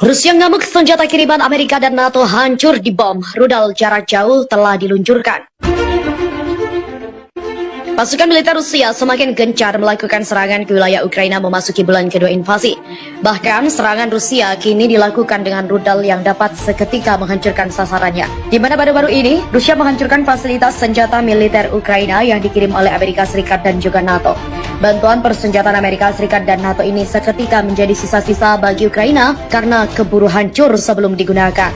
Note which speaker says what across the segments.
Speaker 1: Rusia ngamuk, senjata kiriman Amerika dan NATO hancur dibom. Rudal jarak jauh telah diluncurkan. Pasukan militer Rusia semakin gencar melakukan serangan ke wilayah Ukraina memasuki bulan kedua invasi. Bahkan serangan Rusia kini dilakukan dengan rudal yang dapat seketika menghancurkan sasarannya. Di mana baru-baru ini, Rusia menghancurkan fasilitas senjata militer Ukraina yang dikirim oleh Amerika Serikat dan juga NATO. Bantuan persenjataan Amerika Serikat dan NATO ini seketika menjadi sisa-sisa bagi Ukraina karena keburu hancur sebelum digunakan.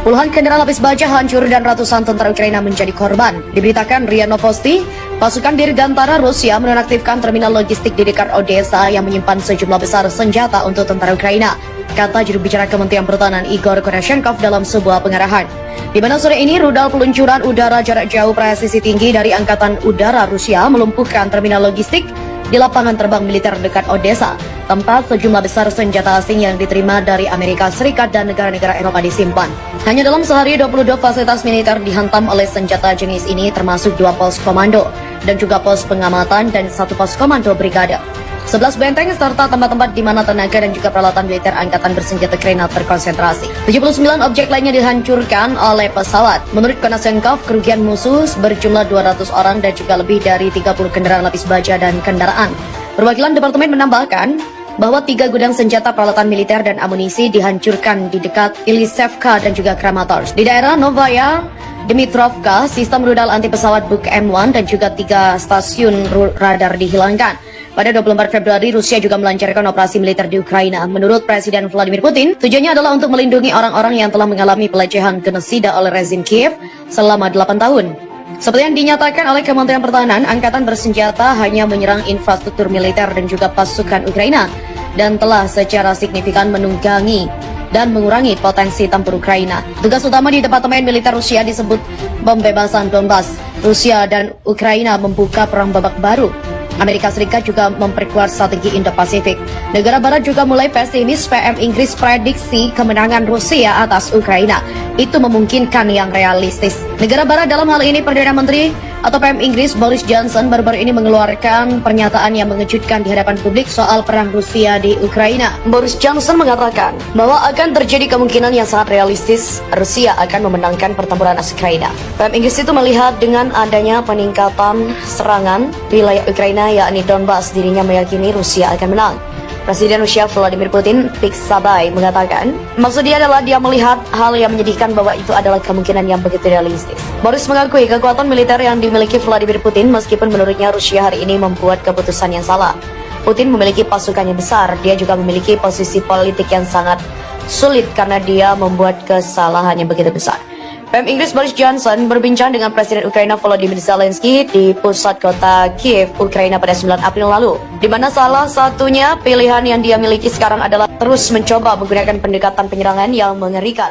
Speaker 1: Puluhan kendaraan lapis baja hancur dan ratusan tentara Ukraina menjadi korban. Diberitakan RIA Novosti, pasukan Dirgantara Rusia menonaktifkan terminal logistik di dekat Odessa yang menyimpan sejumlah besar senjata untuk tentara Ukraina, kata juru bicara Kementerian Pertahanan Igor Konashenkov dalam sebuah pengarahan. Di mana sore ini rudal peluncuran udara jarak jauh presisi tinggi dari Angkatan Udara Rusia melumpuhkan terminal logistik di lapangan terbang militer dekat Odessa, tempat sejumlah besar senjata asing yang diterima dari Amerika Serikat dan negara-negara Eropa disimpan. Hanya dalam sehari 22 fasilitas militer dihantam oleh senjata jenis ini, termasuk 2 pos komando dan juga pos pengamatan dan 1 pos komando brigade. 11 benteng serta tempat-tempat di mana tenaga dan juga peralatan militer angkatan bersenjata Ukraina terkonsentrasi. 79 objek lainnya dihancurkan oleh pesawat. Menurut Konashenkov, kerugian musuh berjumlah 200 orang dan juga lebih dari 30 kendaraan lapis baja dan kendaraan. Perwakilan departemen menambahkan bahwa 3 gudang senjata peralatan militer dan amunisi dihancurkan di dekat Ilisevka dan juga Kramatorsk. Di daerah Novaya Dmitrovka, sistem rudal anti pesawat Buk M1 dan juga 3 stasiun radar dihilangkan. Pada 24 Februari, Rusia juga melancarkan operasi militer di Ukraina. Menurut Presiden Vladimir Putin, tujuannya adalah untuk melindungi orang-orang yang telah mengalami pelecehan genosida oleh rezim Kiev selama 8 tahun. Seperti yang dinyatakan oleh Kementerian Pertahanan, angkatan bersenjata hanya menyerang infrastruktur militer dan juga pasukan Ukraina, dan telah secara signifikan menunggangi dan mengurangi potensi tempur Ukraina. Tugas utama di Departemen Militer Rusia disebut pembebasan Donbas. Rusia dan Ukraina membuka perang babak baru. Amerika Serikat juga memperkuat strategi Indo-Pasifik. Negara Barat juga mulai pesimis. PM Inggris prediksi kemenangan Rusia atas Ukraina. Itu memungkinkan yang realistis. Negara Barat dalam hal ini Perdana Menteri atau PM Inggris Boris Johnson baru-baru ini mengeluarkan pernyataan yang mengejutkan di hadapan publik soal perang Rusia di Ukraina. Boris Johnson mengatakan bahwa akan terjadi kemungkinan yang sangat realistis Rusia akan memenangkan pertempuran Ukraina. PM Inggris itu melihat dengan adanya peningkatan serangan wilayah Ukraina yakni Donbas, dirinya meyakini Rusia akan menang. Presiden Rusia Vladimir Putin Pixabay mengatakan, maksud dia adalah dia melihat hal yang menyedihkan bahwa itu adalah kemungkinan yang begitu realistis. Boris mengakui kekuatan militer yang dimiliki Vladimir Putin meskipun menurutnya Rusia hari ini membuat keputusan yang salah. Putin memiliki pasukan yang besar, dia juga memiliki posisi politik yang sangat sulit karena dia membuat kesalahan yang begitu besar. PM Inggris Boris Johnson berbincang dengan Presiden Ukraina Volodymyr Zelensky di pusat kota Kiev, Ukraina pada 9 April lalu. Di mana salah satunya pilihan yang dia miliki sekarang adalah terus mencoba menggunakan pendekatan penyerangan yang mengerikan.